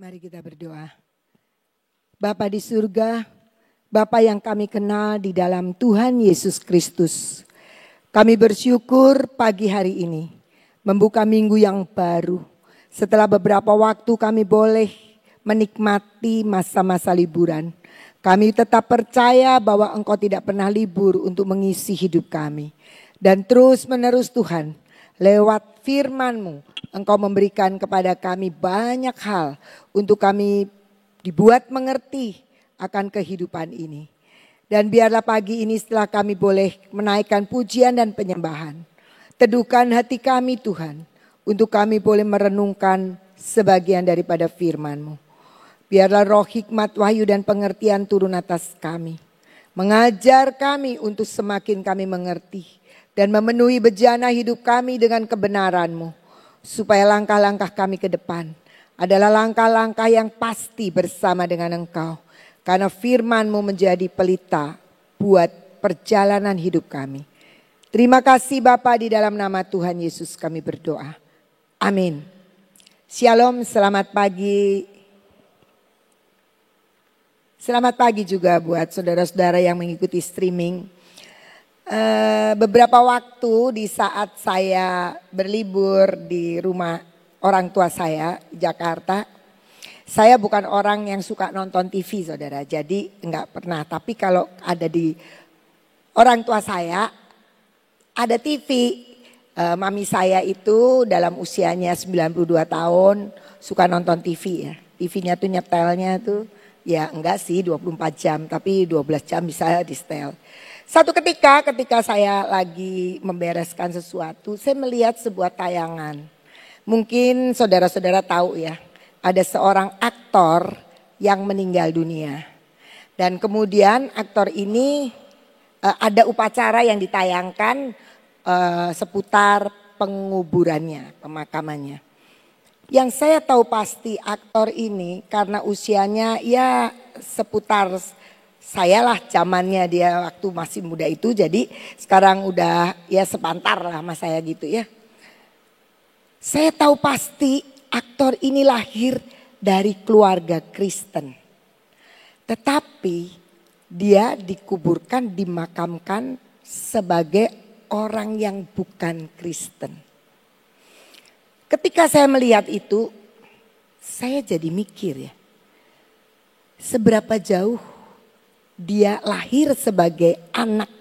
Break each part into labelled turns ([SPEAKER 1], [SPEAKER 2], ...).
[SPEAKER 1] Mari kita berdoa. Bapa di surga, Bapa yang kami kenal di dalam Tuhan Yesus Kristus. Kami bersyukur pagi hari ini membuka minggu yang baru. Setelah beberapa waktu kami boleh menikmati masa-masa liburan. Kami tetap percaya bahwa Engkau tidak pernah libur untuk mengisi hidup kami. Dan terus menerus Tuhan, lewat firman-Mu, Engkau memberikan kepada kami banyak hal untuk kami dibuat mengerti akan kehidupan ini. Dan biarlah pagi ini setelah kami boleh menaikkan pujian dan penyembahan, teduhkan hati kami Tuhan, untuk kami boleh merenungkan sebagian daripada firman-Mu. Biarlah roh hikmat, wahyu dan pengertian turun atas kami. Mengajar kami untuk semakin kami mengerti. Dan memenuhi bejana hidup kami dengan kebenaran-Mu. Supaya langkah-langkah kami ke depan adalah langkah-langkah yang pasti bersama dengan Engkau. Karena firman-Mu menjadi pelita buat perjalanan hidup kami. Terima kasih Bapa, di dalam nama Tuhan Yesus kami berdoa. Amin. Shalom, selamat pagi. Selamat pagi juga buat saudara-saudara yang mengikuti streaming. Beberapa waktu di saat saya berlibur di rumah orang tua saya di Jakarta, saya bukan orang yang suka nonton TV saudara, jadi enggak pernah. Tapi kalau ada di orang tua saya ada TV, mami saya itu dalam usianya 92 tahun suka nonton TV ya. TV-nya tuh nyetelnya tuh ya enggak sih 24 jam, tapi 12 jam bisa di setel. Satu ketika saya lagi membereskan sesuatu, saya melihat sebuah tayangan. Mungkin saudara-saudara tahu ya, ada seorang aktor yang meninggal dunia. Dan kemudian aktor ini ada upacara yang ditayangkan seputar penguburannya, pemakamannya. Yang saya tahu pasti aktor ini karena usianya ya seputar saya lah zamannya dia waktu masih muda itu, jadi sekarang udah ya sepantar lah sama saya gitu ya. Saya tahu pasti aktor ini lahir dari keluarga Kristen. Tetapi dia dikuburkan, dimakamkan sebagai orang yang bukan Kristen. Ketika saya melihat itu, saya jadi mikir ya, seberapa jauh dia lahir sebagai anak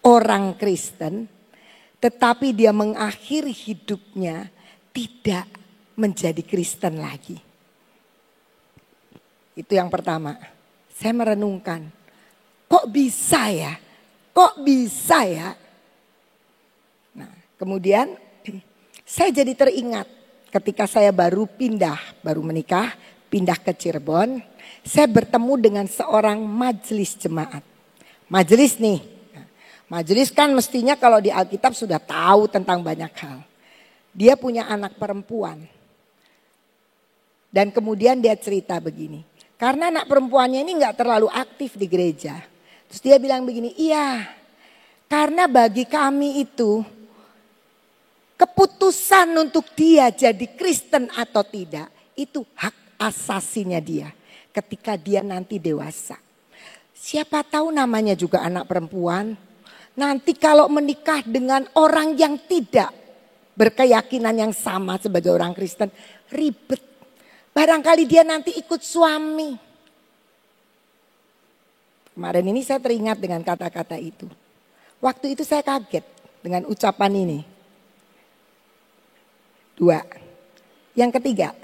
[SPEAKER 1] orang Kristen, tetapi dia mengakhiri hidupnya tidak menjadi Kristen lagi. Itu yang pertama. Saya merenungkan, kok bisa ya? Kok bisa ya? Nah, kemudian saya jadi teringat ketika saya baru menikah, pindah ke Cirebon. Saya bertemu dengan seorang majelis jemaat. Majelis nih. Majelis kan mestinya kalau di Alkitab sudah tahu tentang banyak hal. Dia punya anak perempuan. Dan kemudian dia cerita begini. Karena anak perempuannya ini gak terlalu aktif di gereja. Terus dia bilang begini, iya. Karena bagi kami itu keputusan untuk dia jadi Kristen atau tidak, itu hak asasinya dia. Ketika dia nanti dewasa. Siapa tahu namanya juga anak perempuan. Nanti kalau menikah dengan orang yang tidak berkeyakinan yang sama sebagai orang Kristen, ribet. Barangkali dia nanti ikut suami. Kemarin ini saya teringat dengan kata-kata itu. Waktu itu saya kaget dengan ucapan ini. 2. Yang ketiga,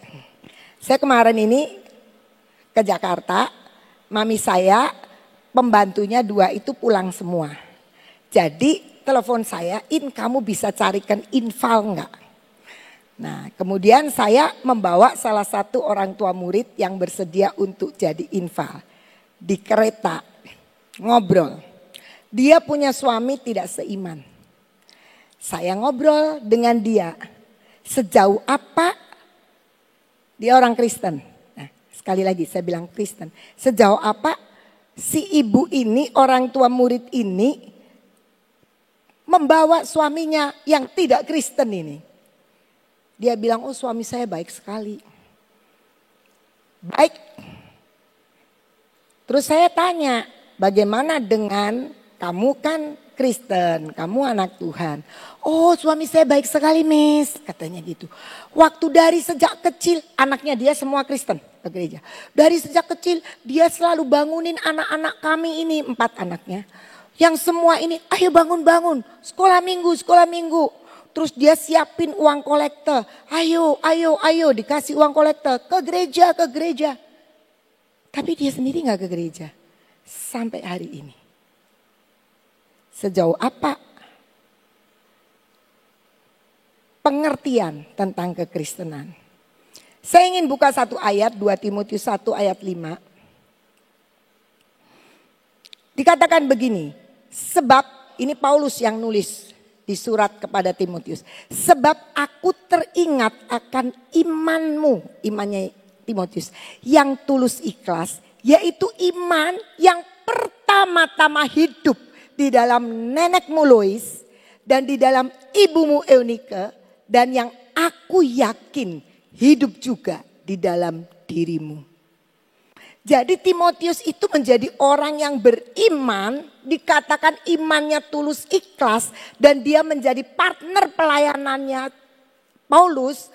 [SPEAKER 1] saya kemarin ini ke Jakarta, mami saya, pembantunya 2 itu pulang semua. Jadi telepon saya, kamu bisa carikan infal enggak? Nah kemudian saya membawa salah satu orang tua murid yang bersedia untuk jadi infal. Di kereta, ngobrol. Dia punya suami tidak seiman. Saya ngobrol dengan dia. Sejauh apa dia orang Kristen? Sekali lagi saya bilang Kristen. Sejauh apa si ibu ini, orang tua murid ini membawa suaminya yang tidak Kristen ini. Dia bilang, oh suami saya baik sekali. Baik. Terus saya tanya, bagaimana dengan kamu kan Kristen, kamu anak Tuhan. Oh, suami saya baik sekali, Miss, katanya gitu. Waktu dari sejak kecil, anaknya dia semua Kristen ke gereja. Dari sejak kecil dia selalu bangunin anak-anak kami ini, 4 anaknya. Yang semua ini, ayo bangun-bangun, sekolah minggu. Terus dia siapin uang kolektor. Ayo, dikasih uang kolektor ke gereja. Tapi dia sendiri gak ke gereja. Sampai hari ini. Sejauh apa pengertian tentang kekristenan? Saya ingin buka satu ayat, 2 Timotius 1 ayat 5. Dikatakan begini, sebab ini Paulus yang nulis di surat kepada Timotius. Sebab aku teringat akan imanmu, imannya Timotius, yang tulus ikhlas, yaitu iman yang pertama-tama hidup di dalam nenekmu Lois dan di dalam ibumu Eunike, dan yang aku yakin hidup juga di dalam dirimu. Jadi Timotius itu menjadi orang yang beriman, dikatakan imannya tulus ikhlas, dan dia menjadi partner pelayanannya Paulus.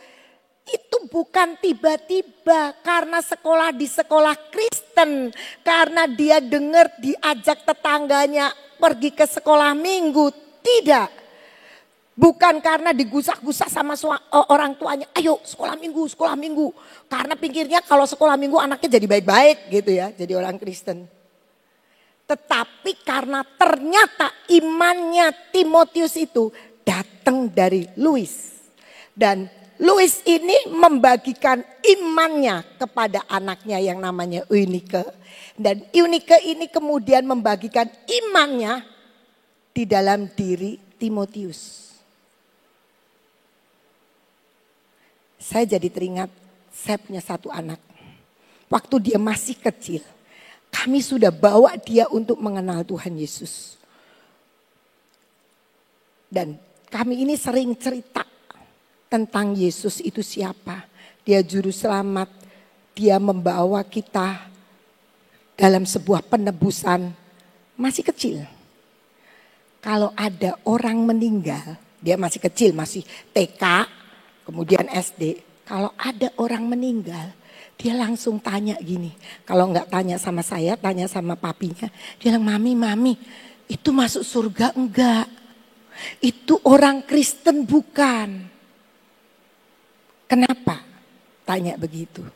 [SPEAKER 1] Itu bukan tiba-tiba karena sekolah di sekolah Kristen, karena dia dengar diajak tetangganya pergi ke sekolah minggu. Tidak. Bukan karena digusah-gusah sama orang tuanya. Ayo sekolah minggu. Karena pikirnya kalau sekolah minggu anaknya jadi baik-baik gitu ya. Jadi orang Kristen. Tetapi karena ternyata imannya Timotius itu datang dari Lois. Dan Lois ini membagikan imannya kepada anaknya yang namanya Eunike. Dan Eunike ini kemudian membagikan imannya di dalam diri Timotius. Saya jadi teringat, saya punya satu anak. Waktu dia masih kecil, kami sudah bawa dia untuk mengenal Tuhan Yesus. Dan kami ini sering cerita tentang Yesus itu siapa. Dia juru selamat, dia membawa kita dalam sebuah penebusan. Masih kecil. Kalau ada orang meninggal, dia masih kecil, masih TK, kemudian SD. Kalau ada orang meninggal, dia langsung tanya gini. Kalau enggak tanya sama saya, tanya sama papinya. Dia bilang, mami, itu masuk surga enggak? Itu orang Kristen bukan? Kenapa? Tanya begitu.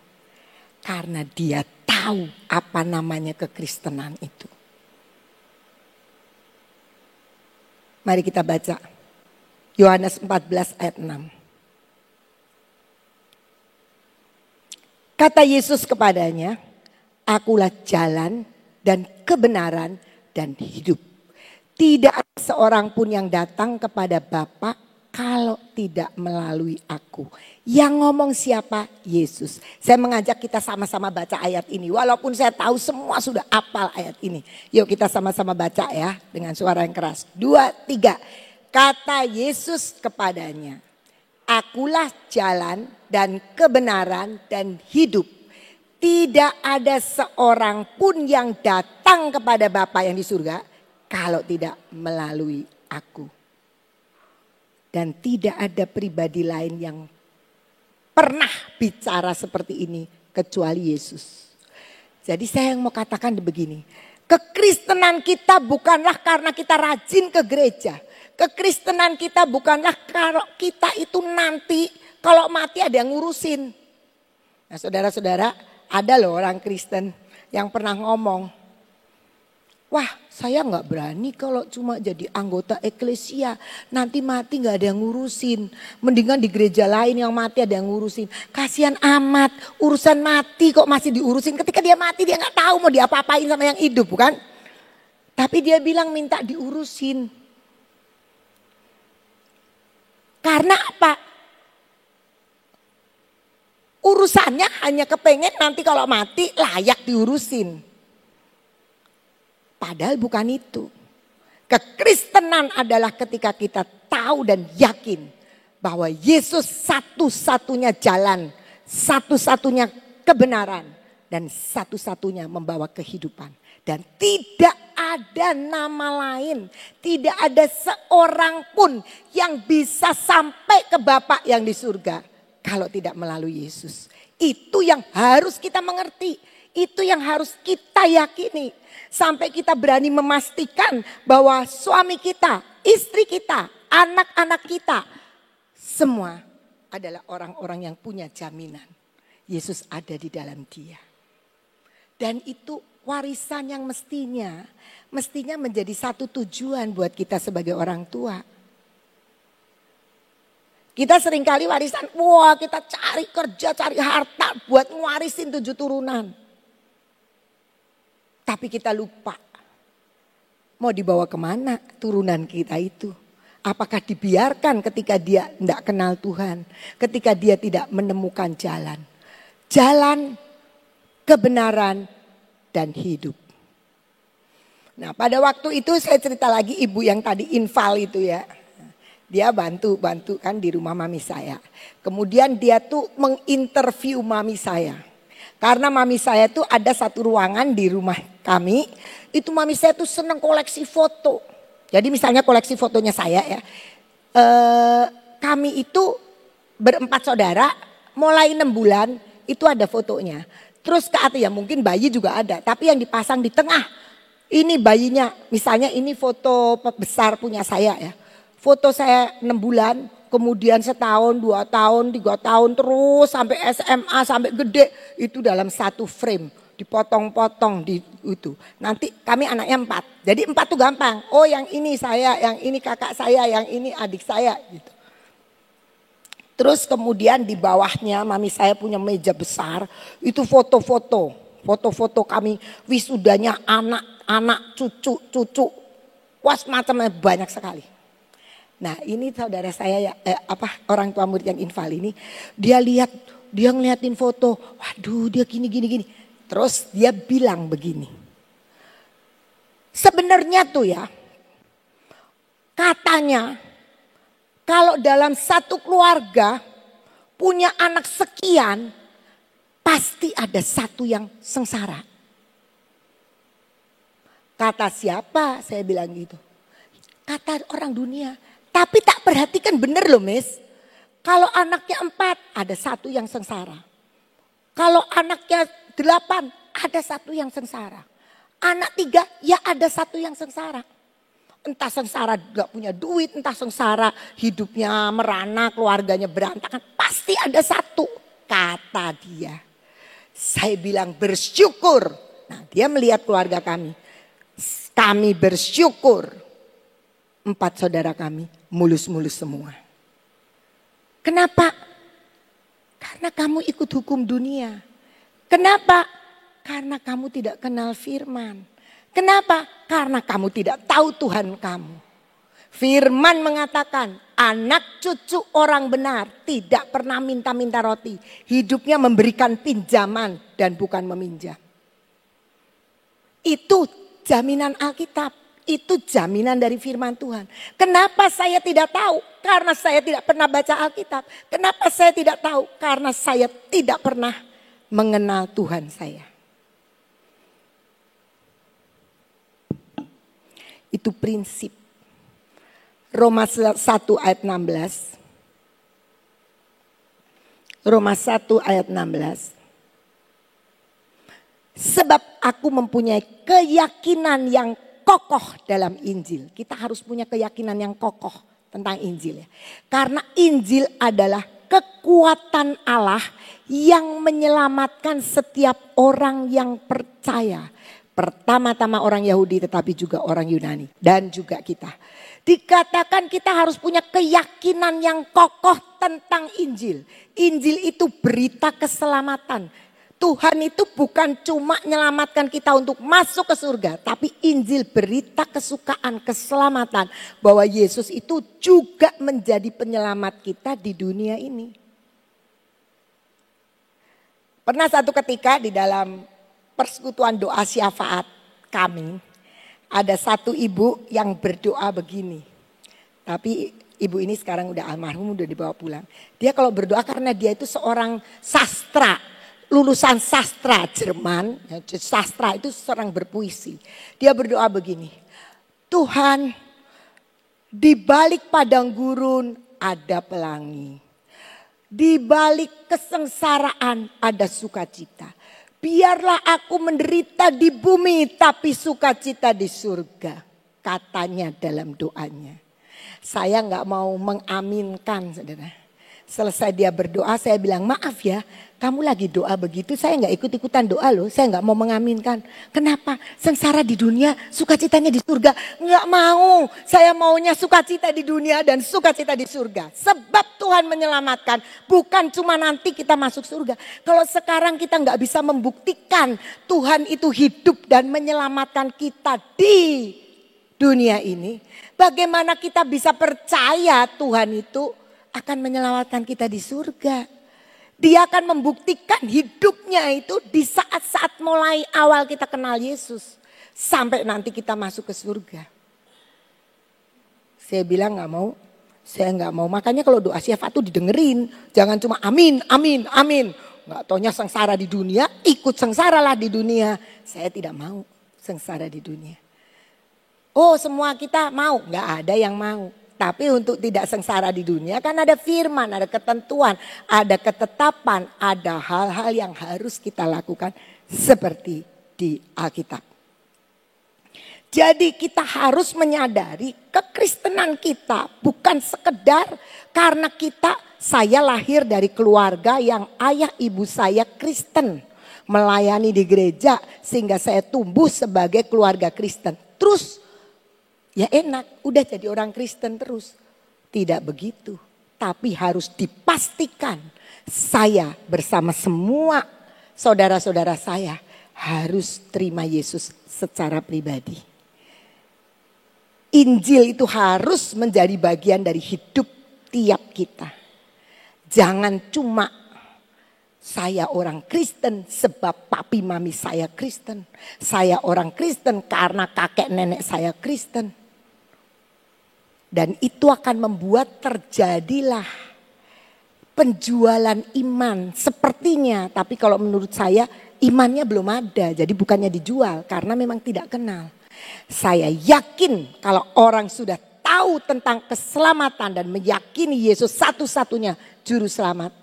[SPEAKER 1] Karena dia tahu apa namanya kekristenan itu. Mari kita baca. Yohanes 14 ayat 6. Kata Yesus kepadanya, akulah jalan dan kebenaran dan hidup. Tidak ada seorang pun yang datang kepada Bapa kalau tidak melalui aku. Yang ngomong siapa? Yesus. Saya mengajak kita sama-sama baca ayat ini. Walaupun saya tahu semua sudah hafal ayat ini. Yuk kita sama-sama baca ya dengan suara yang keras. 2, 3. Kata Yesus kepadanya, akulah jalan dan kebenaran dan hidup. Tidak ada seorang pun yang datang kepada Bapa yang di surga kalau tidak melalui aku. Dan tidak ada pribadi lain yang pernah bicara seperti ini kecuali Yesus. Jadi saya yang mau katakan begini. Kekristenan kita bukanlah karena kita rajin ke gereja. Kekristenan kita bukanlah kalau kita itu nanti kalau mati ada yang ngurusin. Nah saudara-saudara, ada loh orang Kristen yang pernah ngomong, wah saya gak berani kalau cuma jadi anggota eklesia. Nanti mati gak ada yang ngurusin. Mendingan di gereja lain yang mati ada yang ngurusin. Kasihan amat, urusan mati kok masih diurusin. Ketika dia mati dia gak tahu mau diapa-apain sama yang hidup, bukan? Tapi dia bilang minta diurusin. Karena apa? Urusannya hanya kepengen nanti kalau mati layak diurusin. Padahal bukan itu. Kekristenan adalah ketika kita tahu dan yakin bahwa Yesus satu-satunya jalan, satu-satunya kebenaran, dan satu-satunya membawa kehidupan. Dan tidak ada nama lain, tidak ada seorang pun yang bisa sampai ke Bapa yang di surga kalau tidak melalui Yesus. Itu yang harus kita mengerti, itu yang harus kita yakini. Sampai kita berani memastikan bahwa suami kita, istri kita, anak-anak kita, semua adalah orang-orang yang punya jaminan. Yesus ada di dalam dia. Dan itu warisan yang mestinya menjadi satu tujuan buat kita sebagai orang tua. Kita seringkali warisan, wah kita cari kerja, cari harta buat ngwarisin 7 turunan. Tapi kita lupa mau dibawa kemana turunan kita itu. Apakah dibiarkan ketika dia tidak kenal Tuhan, ketika dia tidak menemukan jalan. Jalan kebenaran dan hidup. Nah pada waktu itu saya cerita lagi ibu yang tadi infal itu ya. Dia bantu kan di rumah mami saya. Kemudian dia tuh menginterview mami saya. Karena mami saya tuh ada satu ruangan di rumah kami. Itu mami saya tuh senang koleksi foto. Jadi misalnya koleksi fotonya saya ya. Kami itu berempat saudara mulai 6 bulan itu ada fotonya. Terus ke atas ya mungkin bayi juga ada. Tapi yang dipasang di tengah ini bayinya. Misalnya ini foto besar punya saya ya. Foto saya 6 bulan. Kemudian setahun, 2 tahun, 3 tahun terus sampai SMA sampai gede. Itu dalam satu frame. Dipotong-potong di itu. Nanti kami anaknya 4. Jadi 4 tuh gampang. Oh yang ini saya, yang ini kakak saya, yang ini adik saya gitu. Terus kemudian di bawahnya mami saya punya meja besar. Itu foto-foto. Foto-foto kami wisudanya anak-anak, cucu. Wah macamnya banyak sekali. Nah ini saudara saya orang tua murid yang infal ini. Dia ngeliatin foto. Waduh dia gini. Terus dia bilang begini. Sebenarnya tuh ya. Katanya. Kalau dalam satu keluarga punya anak sekian, pasti ada satu yang sengsara. Kata siapa? Saya bilang gitu. Kata orang dunia. Tapi tak perhatikan bener loh Miss. Kalau anaknya 4, ada satu yang sengsara. Kalau anaknya 8, ada satu yang sengsara. Anak 3, ya ada satu yang sengsara. Entah sengsara gak punya duit, entah sengsara hidupnya merana, keluarganya berantakan. Pasti ada satu, kata dia. Saya bilang bersyukur. Nah dia melihat keluarga kami. Kami bersyukur. 4 saudara kami mulus-mulus semua. Kenapa? Karena kamu ikut hukum dunia. Kenapa? Karena kamu tidak kenal firman. Kenapa? Karena kamu tidak tahu Tuhan kamu. Firman mengatakan anak cucu orang benar tidak pernah minta-minta roti. Hidupnya memberikan pinjaman dan bukan meminjam. Itu jaminan Alkitab. Itu jaminan dari firman Tuhan. Kenapa saya tidak tahu? Karena saya tidak pernah baca Alkitab. Kenapa saya tidak tahu? Karena saya tidak pernah mengenal Tuhan saya. Itu prinsip. Roma 1 ayat 16. Roma 1 ayat 16. Sebab aku mempunyai keyakinan yang kokoh dalam Injil. Kita harus punya keyakinan yang kokoh tentang Injil ya. Karena Injil adalah kekuatan Allah yang menyelamatkan setiap orang yang percaya. Pertama-tama orang Yahudi tetapi juga orang Yunani dan juga kita. Dikatakan kita harus punya keyakinan yang kokoh tentang Injil. Injil itu berita keselamatan. Tuhan itu bukan cuma menyelamatkan kita untuk masuk ke surga. Tapi Injil berita kesukaan, keselamatan. Bahwa Yesus itu juga menjadi penyelamat kita di dunia ini. Pernah satu ketika di dalam persekutuan doa syafaat kami. Ada satu ibu yang berdoa begini. Tapi ibu ini sekarang udah almarhum, udah dibawa pulang. Dia kalau berdoa karena dia itu seorang sastra. lulusan sastra Jerman. Sastra itu seorang berpuisi. Dia berdoa begini. Tuhan, di balik padang gurun ada pelangi. Di balik kesengsaraan ada sukacita. Biarlah aku menderita di bumi tapi sukacita di surga. Katanya dalam doanya. Saya nggak mau mengaminkan, saudara. Selesai dia berdoa, saya bilang maaf ya, kamu lagi doa begitu, saya nggak ikut-ikutan doa loh, saya nggak mau mengaminkan. Kenapa? Sengsara di dunia, sukacitanya di surga. Nggak mau, saya maunya sukacita di dunia dan sukacita di surga. Sebab Tuhan menyelamatkan, bukan cuma nanti kita masuk surga. Kalau sekarang kita nggak bisa membuktikan Tuhan itu hidup dan menyelamatkan kita di dunia ini, bagaimana kita bisa percaya Tuhan itu akan menyelamatkan kita di surga. Dia akan membuktikan hidupnya itu di saat-saat mulai awal kita kenal Yesus. Sampai nanti kita masuk ke surga. Saya bilang gak mau, saya gak mau. Makanya kalau doa syafaat itu didengerin. Jangan cuma amin, amin, amin. Gak taunya sengsara di dunia, ikut sengsara lah di dunia. Saya tidak mau sengsara di dunia. Oh semua kita mau, gak ada yang mau. Tapi untuk tidak sengsara di dunia kan ada firman, ada ketentuan, ada ketetapan, ada hal-hal yang harus kita lakukan seperti di Alkitab. Jadi kita harus menyadari kekristenan kita bukan sekedar karena saya lahir dari keluarga yang ayah ibu saya Kristen. Melayani di gereja sehingga saya tumbuh sebagai keluarga Kristen. Terus ya enak, udah jadi orang Kristen terus. Tidak begitu. Tapi harus dipastikan saya bersama semua saudara-saudara saya harus terima Yesus secara pribadi. Injil itu harus menjadi bagian dari hidup tiap kita. Jangan cuma saya orang Kristen sebab papi mami saya Kristen. Saya orang Kristen karena kakek nenek saya Kristen. Dan itu akan membuat terjadilah penjualan iman sepertinya. Tapi kalau menurut saya imannya belum ada. Jadi bukannya dijual karena memang tidak kenal. Saya yakin kalau orang sudah tahu tentang keselamatan dan meyakini Yesus satu-satunya juru selamat.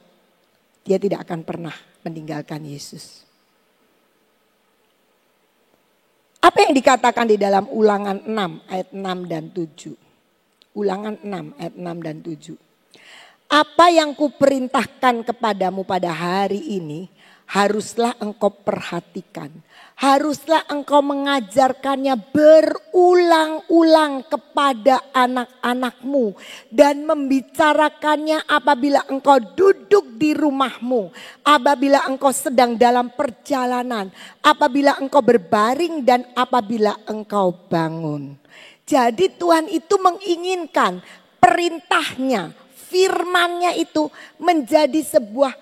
[SPEAKER 1] Dia tidak akan pernah meninggalkan Yesus. Apa yang dikatakan di dalam Ulangan 6 ayat 6 dan 7? Ulangan 6 ayat 6 dan 7. Apa yang kuperintahkan kepadamu pada hari ini haruslah engkau perhatikan. Haruslah engkau mengajarkannya berulang-ulang kepada anak-anakmu. Dan membicarakannya apabila engkau duduk di rumahmu. Apabila engkau sedang dalam perjalanan. Apabila engkau berbaring dan apabila engkau bangun. Jadi Tuhan itu menginginkan perintahnya, firman-Nya itu menjadi sebuah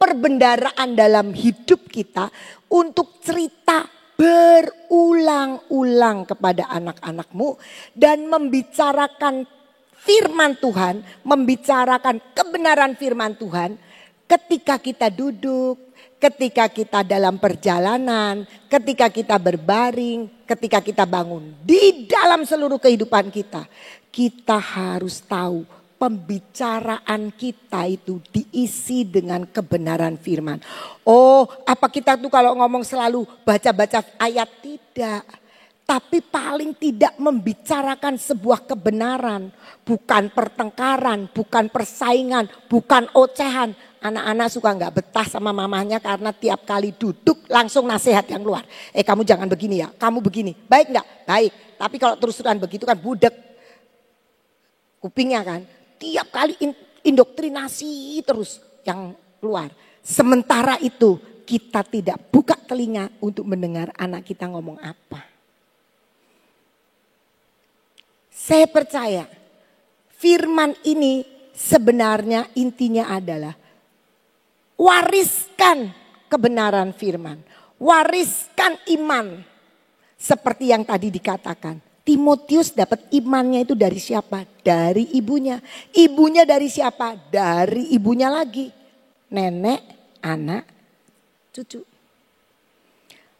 [SPEAKER 1] perbendaraan dalam hidup kita untuk cerita berulang-ulang kepada anak-anakmu dan membicarakan firman Tuhan, membicarakan kebenaran firman Tuhan ketika kita duduk, ketika kita dalam perjalanan, ketika kita berbaring, ketika kita bangun. Di dalam seluruh kehidupan kita, kita harus tahu pembicaraan kita itu diisi dengan kebenaran firman. Oh, apa kita tuh kalau ngomong selalu baca-baca ayat? Tidak. Tapi paling tidak membicarakan sebuah kebenaran. Bukan pertengkaran, bukan persaingan, bukan ocehan. Anak-anak suka gak betah sama mamahnya karena tiap kali duduk langsung nasihat yang keluar. Kamu jangan begini ya, kamu begini. Baik gak? Baik. Tapi kalau terus-terusan begitu kan budek kupingnya kan. Tiap kali indoktrinasi terus yang keluar. Sementara itu kita tidak buka telinga untuk mendengar anak kita ngomong apa. Saya percaya firman ini sebenarnya intinya adalah wariskan kebenaran firman. Wariskan iman. Seperti yang tadi dikatakan. Timotius dapat imannya itu dari siapa? Dari ibunya. Ibunya dari siapa? Dari ibunya lagi. nenek, anak, cucu.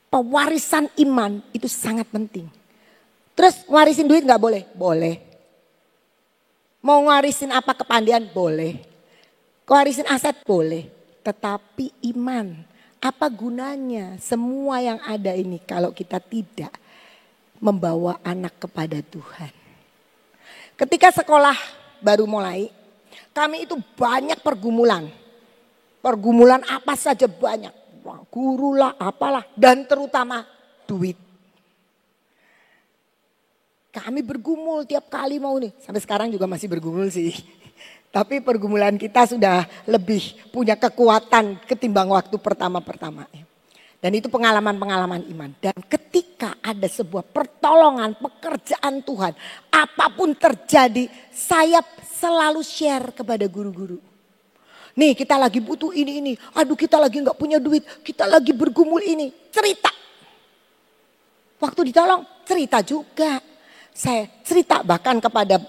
[SPEAKER 1] Pewarisan iman itu sangat penting. Terus warisin duit gak boleh? Boleh. Mau ngarisin apa kepandaian? Boleh. Warisin aset? Boleh. Tetapi iman, apa gunanya semua yang ada ini kalau kita tidak membawa anak kepada Tuhan. Ketika sekolah baru mulai, kami itu banyak pergumulan. Pergumulan apa saja banyak. Guru lah, apalah, dan terutama duit. Kami bergumul tiap kali mau nih. Sampai sekarang juga masih bergumul sih. Tapi pergumulan kita sudah lebih punya kekuatan ketimbang waktu pertama-pertama. Dan itu pengalaman-pengalaman iman. Dan ketika ada sebuah pertolongan, pekerjaan Tuhan. Apapun terjadi, saya selalu share kepada guru-guru. Nih kita lagi butuh ini. Aduh kita lagi gak punya duit. Kita lagi bergumul ini. Cerita. Waktu ditolong cerita juga. Saya cerita bahkan kepada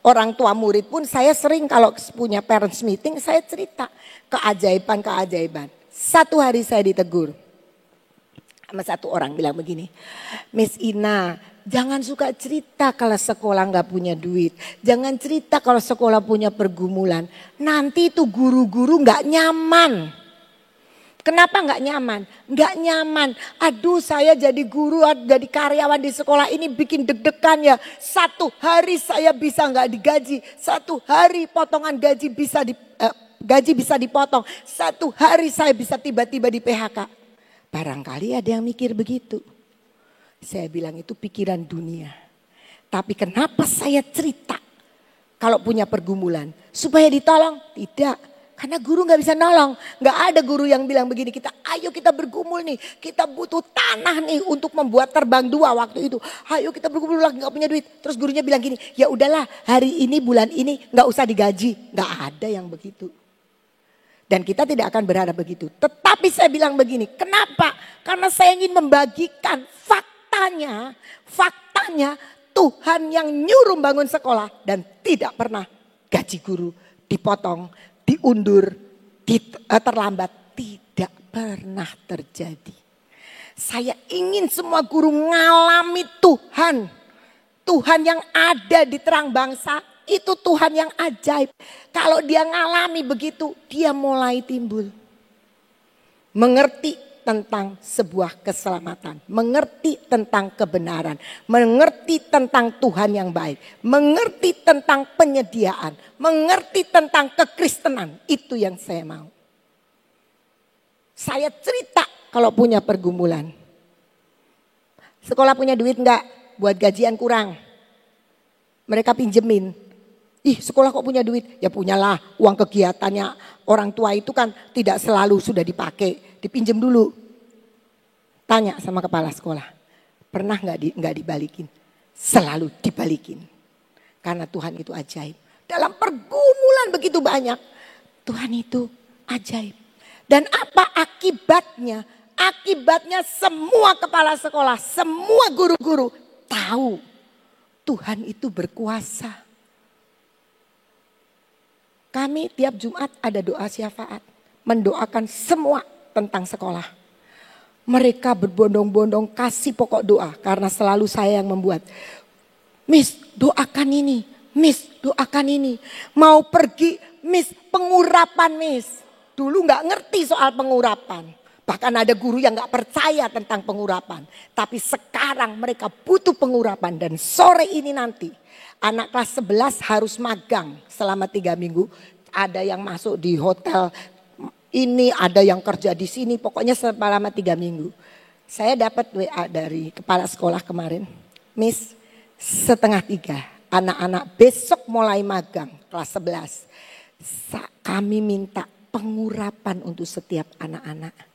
[SPEAKER 1] orang tua murid pun saya sering kalau punya parents meeting saya cerita. Keajaiban. Satu hari saya ditegur. Sama satu orang bilang begini. Miss Ina, jangan suka cerita kalau sekolah gak punya duit. Jangan cerita kalau sekolah punya pergumulan. Nanti itu guru-guru gak nyaman. Kenapa gak nyaman? Gak nyaman. Aduh saya jadi guru, jadi karyawan di sekolah ini bikin deg-degan ya. Satu hari saya bisa gak digaji. Satu hari potongan gaji bisa dipotong. Satu hari saya bisa tiba-tiba di PHK. Barangkali ada yang mikir begitu. Saya bilang itu pikiran dunia. Tapi kenapa saya cerita kalau punya pergumulan? Supaya ditolong? Tidak. Karena guru gak bisa nolong. Gak ada guru yang bilang begini, ayo kita bergumul nih. Kita butuh tanah nih untuk membuat terbang 2 waktu itu. Ayo kita bergumul lagi gak punya duit. Terus gurunya bilang gini, ya udahlah hari ini bulan ini gak usah digaji. Gak ada yang begitu. Dan kita tidak akan berharap begitu. Tetapi saya bilang begini, kenapa? Karena saya ingin membagikan faktanya Tuhan yang nyuruh bangun sekolah dan tidak pernah gaji guru dipotong, diundur, terlambat. Tidak pernah terjadi. Saya ingin semua guru mengalami Tuhan. Tuhan yang ada di terang bangsa. Itu Tuhan yang ajaib. Kalau dia ngalami begitu, dia mulai timbul. Mengerti tentang sebuah keselamatan. Mengerti tentang kebenaran. Mengerti tentang Tuhan yang baik. Mengerti tentang penyediaan. Mengerti tentang kekristenan. Itu yang saya mau. Saya cerita kalau punya pergumulan. Sekolah punya duit enggak? Buat gajian kurang. Mereka pinjemin. Ih sekolah kok punya duit? Ya punyalah, uang kegiatannya orang tua itu kan tidak selalu sudah dipakai. Dipinjem dulu. Tanya sama kepala sekolah. Pernah nggak dibalikin? Selalu dibalikin. Karena Tuhan itu ajaib. Dalam pergumulan begitu banyak. Tuhan itu ajaib. Dan apa akibatnya? Akibatnya semua kepala sekolah, semua guru-guru tahu Tuhan itu berkuasa. Kami tiap Jumat ada doa syafaat. Mendoakan semua tentang sekolah. Mereka berbondong-bondong kasih pokok doa. Karena selalu saya yang membuat. Miss doakan ini. Miss doakan ini. Mau pergi Miss pengurapan Miss. Dulu gak ngerti soal pengurapan. Bahkan ada guru yang gak percaya tentang pengurapan. Tapi sekarang mereka butuh pengurapan. Dan sore ini nanti. Anak kelas 11 harus magang selama 3 minggu. Ada yang masuk di hotel ini, ada yang kerja di sini. Pokoknya selama 3 minggu. Saya dapat WA dari kepala sekolah kemarin. Miss, 2:30 anak-anak besok mulai magang kelas 11. Kami minta pengurapan untuk setiap anak-anak.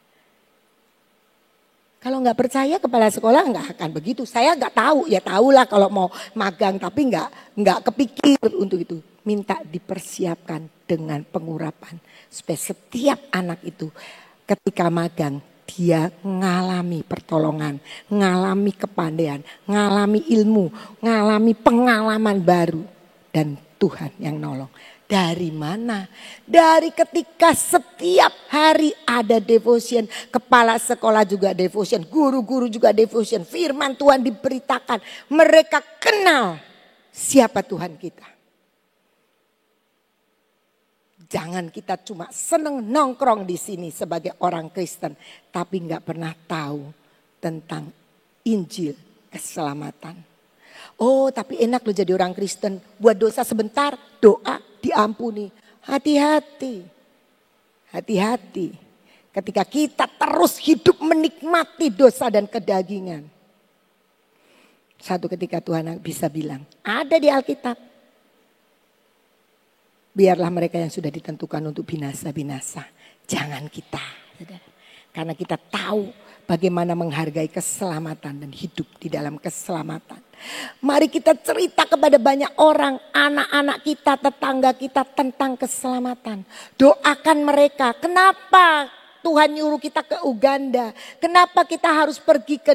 [SPEAKER 1] Kalau nggak percaya kepala sekolah nggak akan begitu. Saya nggak tahu, ya tahulah kalau mau magang tapi nggak kepikir untuk itu. Minta dipersiapkan dengan pengurapan supaya setiap anak itu ketika magang dia ngalami pertolongan, ngalami kepandaian, ngalami ilmu, ngalami pengalaman baru dan Tuhan yang nolong. Dari mana? Dari ketika setiap hari ada devotion. Kepala sekolah juga devotion. Guru-guru juga devotion. Firman Tuhan diberitakan. Mereka kenal siapa Tuhan kita. Jangan kita cuma seneng nongkrong di sini sebagai orang Kristen. Tapi gak pernah tahu tentang Injil keselamatan. Oh tapi enak loh jadi orang Kristen. Buat dosa sebentar, doa diampuni. Hati-hati. Hati-hati. Ketika kita terus hidup menikmati dosa dan kedagingan. Satu ketika Tuhan bisa bilang, ada di Alkitab. Biarlah mereka yang sudah ditentukan untuk binasa-binasa. Jangan kita. Karena kita tahu bagaimana menghargai keselamatan dan hidup di dalam keselamatan. Mari kita cerita kepada banyak orang, anak-anak kita, tetangga kita tentang keselamatan. Doakan mereka. Kenapa Tuhan nyuruh kita ke Uganda? Kenapa kita harus pergi ke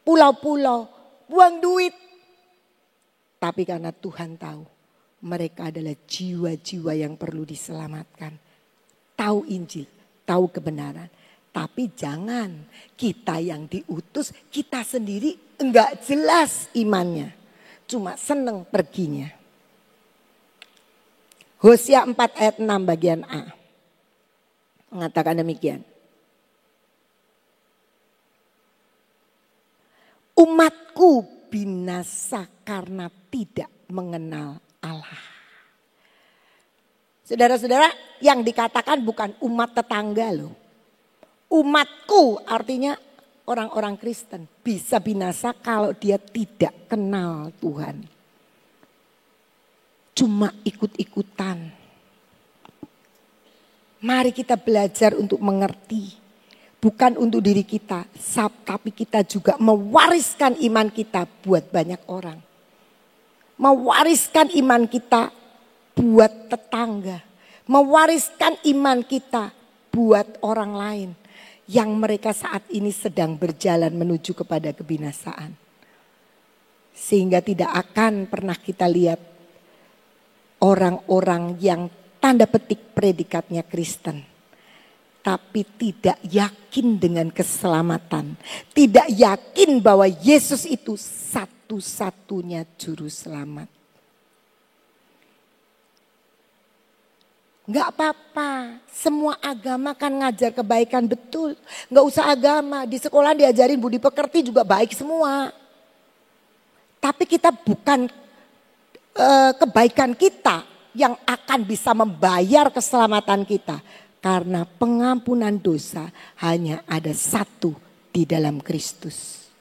[SPEAKER 1] pulau-pulau? Buang duit. Tapi karena Tuhan tahu mereka adalah jiwa-jiwa yang perlu diselamatkan. Tahu Injil, tahu kebenaran. Tapi jangan kita yang diutus, kita sendiri enggak jelas imannya. Cuma seneng perginya. Hosea 4 ayat 6 bagian A. Mengatakan demikian. Umatku binasa karena tidak mengenal Allah. Saudara-saudara, yang dikatakan bukan umat tetangga loh. Umatku artinya orang-orang Kristen bisa binasa kalau dia tidak kenal Tuhan. Cuma ikut-ikutan. Mari kita belajar untuk mengerti. Bukan untuk diri kita, tapi kita juga mewariskan iman kita buat banyak orang. Mewariskan iman kita buat tetangga. Mewariskan iman kita buat orang lain. Yang mereka saat ini sedang berjalan menuju kepada kebinasaan. Sehingga tidak akan pernah kita lihat orang-orang yang tanda petik predikatnya Kristen. Tapi tidak yakin dengan keselamatan. Tidak yakin bahwa Yesus itu satu-satunya juru selamat. Enggak apa-apa, semua agama kan ngajar kebaikan betul. Enggak usah agama, di sekolah diajarin budi pekerti juga baik semua. Tapi kita bukan kebaikan kita yang akan bisa membayar keselamatan kita. Karena pengampunan dosa hanya ada satu di dalam Kristus.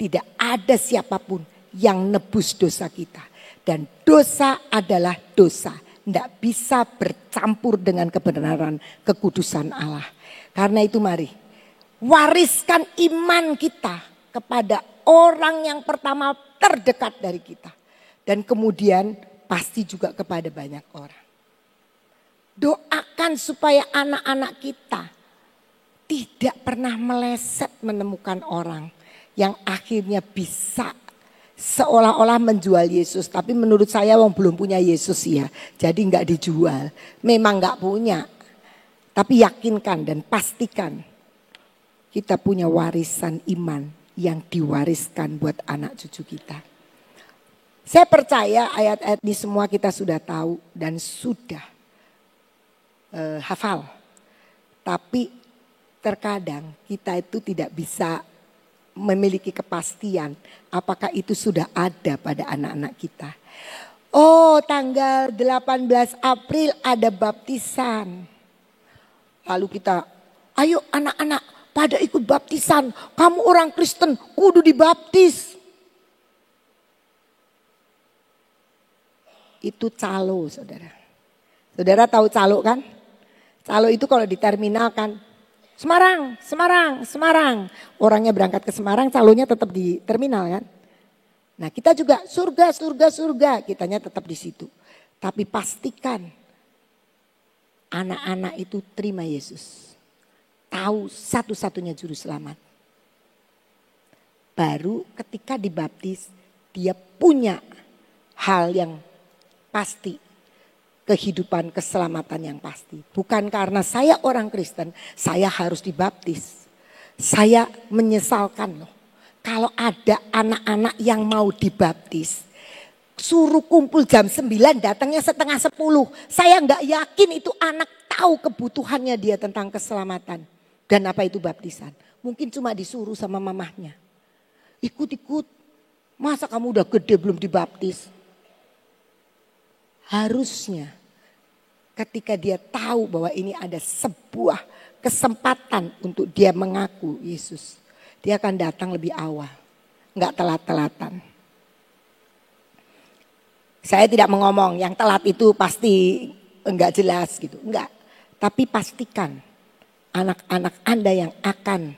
[SPEAKER 1] Tidak ada siapapun yang nebus dosa kita. Dan dosa adalah dosa. Tidak bisa bercampur dengan kebenaran kekudusan Allah. Karena itu mari wariskan iman kita kepada orang yang pertama terdekat dari kita. Dan kemudian pasti juga kepada banyak orang. Doakan supaya anak-anak kita tidak pernah meleset menemukan orang yang akhirnya bisa seolah-olah menjual Yesus. Tapi menurut saya wong belum punya Yesus ya. Jadi enggak dijual. Memang enggak punya. Tapi yakinkan dan pastikan kita punya warisan iman yang diwariskan buat anak cucu kita. Saya percaya ayat-ayat ini semua kita sudah tahu dan sudah hafal. Tapi terkadang kita itu tidak bisa memiliki kepastian apakah itu sudah ada pada anak-anak kita. Oh, tanggal 18 April ada baptisan. Lalu kita, ayo anak-anak pada ikut baptisan. Kamu orang Kristen kudu dibaptis. Itu calo, saudara. Saudara tahu calo kan? Calo itu kalau di terminal kan, Semarang, Semarang, Semarang. Orangnya berangkat ke Semarang, calonya tetap di terminal kan. Nah kita juga surga, surga, surga. Kitanya tetap di situ. Tapi pastikan anak-anak itu terima Yesus. Tahu satu-satunya juru selamat. Baru ketika dibaptis dia punya hal yang pasti. kehidupan keselamatan yang pasti. Bukan karena saya orang Kristen, saya harus dibaptis. Saya menyesalkan loh. Kalau ada anak-anak yang mau dibaptis, suruh kumpul jam 9, datangnya setengah 10. Saya nggak yakin itu anak tahu kebutuhannya dia tentang keselamatan. Dan apa itu baptisan. Mungkin cuma disuruh sama mamahnya. Ikut-ikut. Masa kamu udah gede belum dibaptis? Harusnya ketika dia tahu bahwa ini ada sebuah kesempatan untuk dia mengaku Yesus. Dia akan datang lebih awal. Enggak telat-telatan. Saya tidak mengomong yang telat itu pasti enggak jelas gitu. Enggak. Tapi pastikan anak-anak Anda yang akan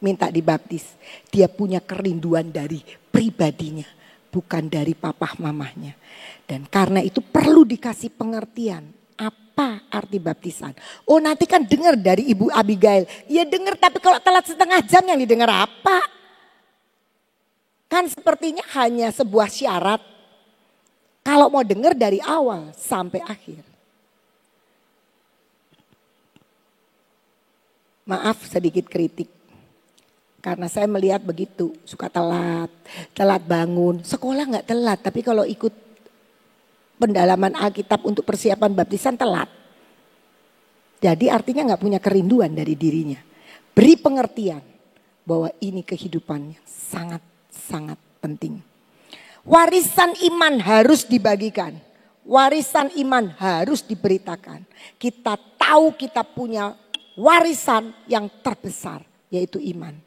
[SPEAKER 1] minta dibaptis. Dia punya kerinduan dari pribadinya. Bukan dari papah mamahnya. Dan karena itu perlu dikasih pengertian. Apa arti baptisan? Oh nanti kan dengar dari Ibu Abigail. Ya dengar tapi kalau telat setengah jam yang didengar apa? Kan sepertinya hanya sebuah syarat. Kalau mau dengar dari awal sampai akhir. Maaf sedikit kritik. Karena saya melihat begitu, suka telat bangun. Sekolah nggak telat, tapi kalau ikut pendalaman Alkitab untuk persiapan baptisan telat. Jadi artinya nggak punya kerinduan dari dirinya. Beri pengertian bahwa ini kehidupan yang sangat penting. Warisan iman harus dibagikan. Warisan iman harus diberitakan. Kita tahu kita punya warisan yang terbesar, yaitu iman.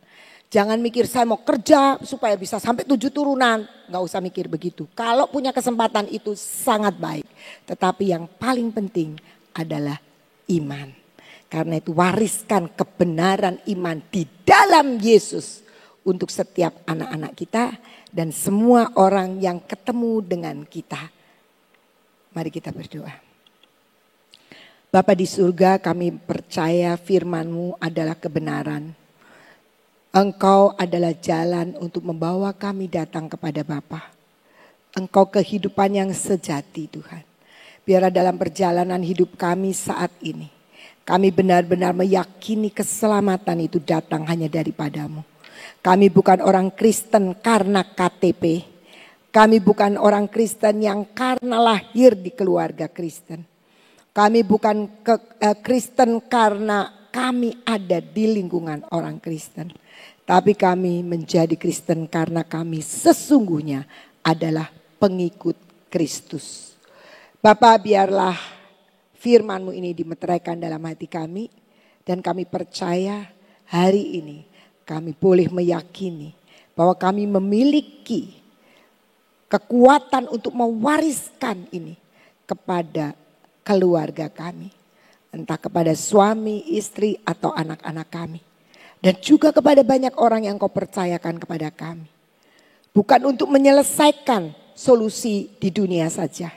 [SPEAKER 1] Jangan mikir saya mau kerja supaya bisa sampai 7 turunan. Gak usah mikir begitu. Kalau punya kesempatan itu sangat baik. Tetapi yang paling penting adalah iman. Karena itu wariskan kebenaran iman di dalam Yesus. Untuk setiap anak-anak kita dan semua orang yang ketemu dengan kita. Mari kita berdoa. Bapa di surga, kami percaya firman-Mu adalah kebenaran. Engkau adalah jalan untuk membawa kami datang kepada Bapa. Engkau kehidupan yang sejati Tuhan. Biarlah dalam perjalanan hidup kami saat ini. Kami benar-benar meyakini keselamatan itu datang hanya daripadamu. Kami bukan orang Kristen karena KTP. Kami bukan orang Kristen yang karena lahir di keluarga Kristen. Kami bukan Kristen karena kami ada di lingkungan orang Kristen. Tapi kami menjadi Kristen karena kami sesungguhnya adalah pengikut Kristus. Bapa, biarlah firman-Mu ini dimeteraikan dalam hati kami. Dan kami percaya hari ini kami boleh meyakini bahwa kami memiliki kekuatan untuk mewariskan ini kepada keluarga kami. Entah kepada suami, istri atau anak-anak kami. Dan juga kepada banyak orang yang Kau percayakan kepada kami. Bukan untuk menyelesaikan solusi di dunia saja.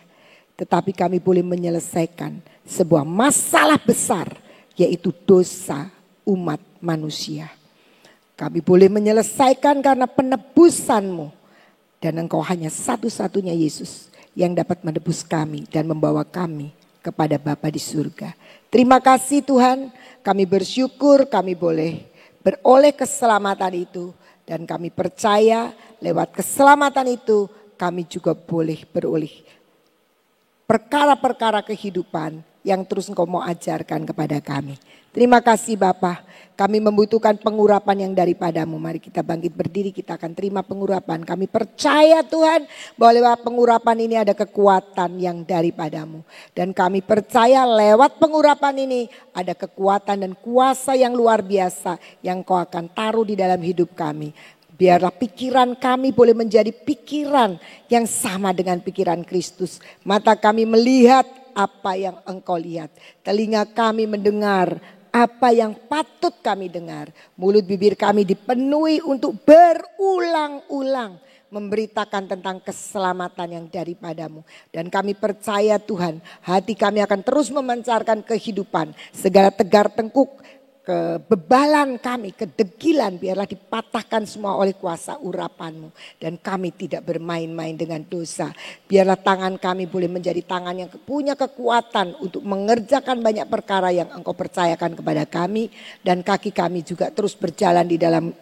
[SPEAKER 1] Tetapi kami boleh menyelesaikan sebuah masalah besar. Yaitu dosa umat manusia. Kami boleh menyelesaikan karena penebusan-Mu. Dan Engkau hanya satu-satunya Yesus yang dapat menebus kami dan membawa kami kepada Bapa di surga. Terima kasih Tuhan, kami bersyukur kami boleh beroleh keselamatan itu. Dan kami percaya lewat keselamatan itu kami juga boleh beroleh perkara-perkara kehidupan yang terus Engkau mau ajarkan kepada kami. Terima kasih Bapa, kami membutuhkan pengurapan yang daripadamu. Mari kita bangkit berdiri, kita akan terima pengurapan. Kami percaya Tuhan bahwa lewat pengurapan ini ada kekuatan yang daripadamu. Dan kami percaya lewat pengurapan ini ada kekuatan dan kuasa yang luar biasa yang Kau akan taruh di dalam hidup kami. Biarlah pikiran kami boleh menjadi pikiran yang sama dengan pikiran Kristus. Mata kami melihat apa yang Engkau lihat. Telinga kami mendengar apa yang patut kami dengar. Mulut bibir kami dipenuhi untuk berulang-ulang memberitakan tentang keselamatan yang daripadamu. Dan kami percaya Tuhan, hati kami akan terus memancarkan kehidupan. Segala tegar tengkuk kebebalan kami, kedegilan biarlah dipatahkan semua oleh kuasa urapan-Mu. Dan kami tidak bermain-main dengan dosa. Biarlah tangan kami boleh menjadi tangan yang punya kekuatan untuk mengerjakan banyak perkara yang Engkau percayakan kepada kami. Dan kaki kami juga terus berjalan di dalam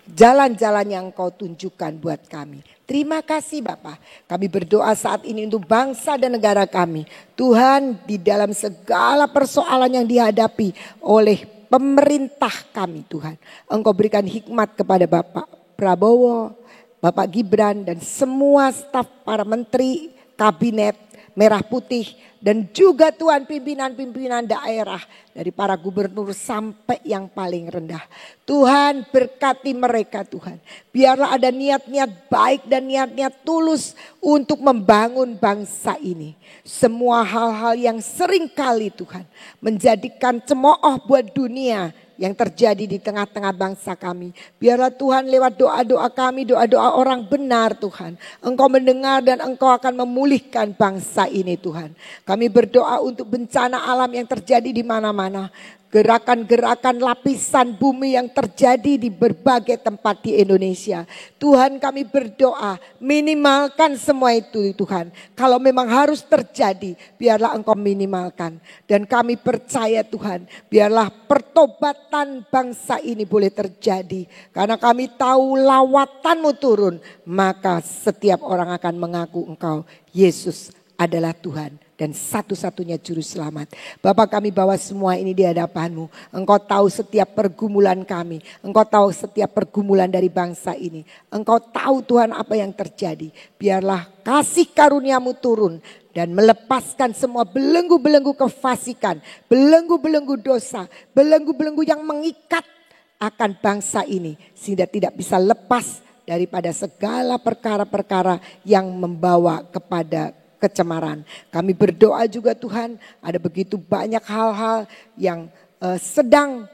[SPEAKER 1] jalan-jalan yang Engkau tunjukkan buat kami. Terima kasih Bapa. Kami berdoa saat ini untuk bangsa dan negara kami. Tuhan, di dalam segala persoalan yang dihadapi oleh pemerintah kami Tuhan. Engkau berikan hikmat kepada Bapak Prabowo, Bapak Gibran dan semua staf para menteri, kabinet merah putih. Dan juga Tuhan pimpinan-pimpinan daerah dari para gubernur sampai yang paling rendah. Tuhan berkati mereka Tuhan. Biarlah ada niat-niat baik dan niat-niat tulus untuk membangun bangsa ini. Semua hal-hal yang seringkali Tuhan menjadikan cemooh buat dunia yang terjadi di tengah-tengah bangsa kami. Biarlah Tuhan lewat doa-doa kami, doa-doa orang benar Tuhan. Engkau mendengar dan Engkau akan memulihkan bangsa ini Tuhan. Kami berdoa untuk bencana alam yang terjadi di mana-mana. Gerakan-gerakan lapisan bumi yang terjadi di berbagai tempat di Indonesia. Tuhan kami berdoa minimalkan semua itu Tuhan. Kalau memang harus terjadi biarlah Engkau minimalkan. Dan kami percaya Tuhan biarlah pertobatan bangsa ini boleh terjadi. Karena kami tahu lawatan-Mu turun. Maka setiap orang akan mengaku Engkau Yesus adalah Tuhan dan satu-satunya juru selamat. Bapak kami bawa semua ini di hadapan-Mu. Engkau tahu setiap pergumulan kami. Engkau tahu setiap pergumulan dari bangsa ini. Engkau tahu Tuhan apa yang terjadi. Biarlah kasih karunia-Mu turun dan melepaskan semua belenggu-belenggu kefasikan, belenggu-belenggu dosa, belenggu-belenggu yang mengikat akan bangsa ini. Sehingga tidak bisa lepas daripada segala perkara-perkara yang membawa kepada kecemaran. Kami berdoa juga Tuhan, ada begitu banyak hal-hal yang sedang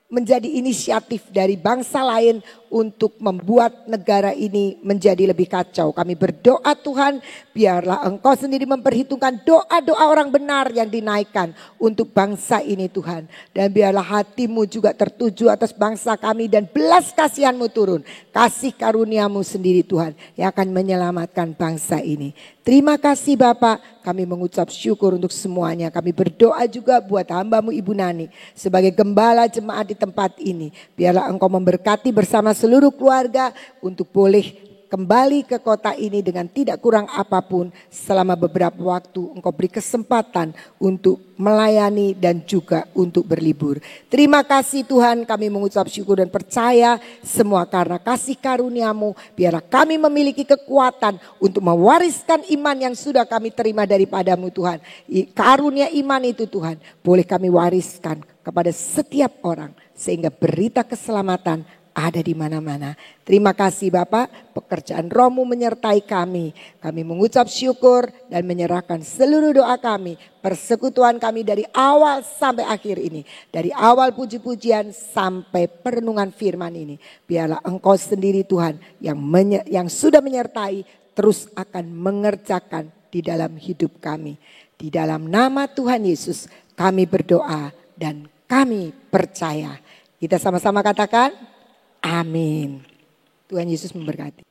[SPEAKER 1] menjadi inisiatif dari bangsa lain untuk membuat negara ini menjadi lebih kacau. Kami berdoa Tuhan, biarlah Engkau sendiri memperhitungkan doa-doa orang benar yang dinaikkan untuk bangsa ini Tuhan. Dan biarlah hati-Mu juga tertuju atas bangsa kami dan belas kasihan-Mu turun. Kasih karunia-Mu sendiri Tuhan yang akan menyelamatkan bangsa ini. Terima kasih Bapak, kami mengucap syukur untuk semuanya. Kami berdoa juga buat hamba-Mu Ibu Nani sebagai gembala jemaat di tempat ini. Biarlah Engkau memberkati bersama seluruh keluarga untuk boleh kembali ke kota ini dengan tidak kurang apapun selama beberapa waktu. Engkau beri kesempatan untuk melayani dan juga untuk berlibur. Terima kasih Tuhan, kami mengucap syukur dan percaya semua karena kasih karunia-Mu. Biarlah kami memiliki kekuatan untuk mewariskan iman yang sudah kami terima daripada-Mu Tuhan. Karunia iman itu Tuhan boleh kami wariskan kepada setiap orang sehingga berita keselamatan ada di mana-mana. Terima kasih Bapak, pekerjaan Roh-Mu menyertai kami. Kami mengucap syukur dan menyerahkan seluruh doa kami, persekutuan kami dari awal sampai akhir ini. Dari awal puji-pujian sampai perenungan firman ini. Biarlah Engkau sendiri Tuhan yang sudah menyertai terus akan mengerjakan di dalam hidup kami. Di dalam nama Tuhan Yesus kami berdoa dan kami percaya. Kita sama-sama katakan amin. Tuhan Yesus memberkati.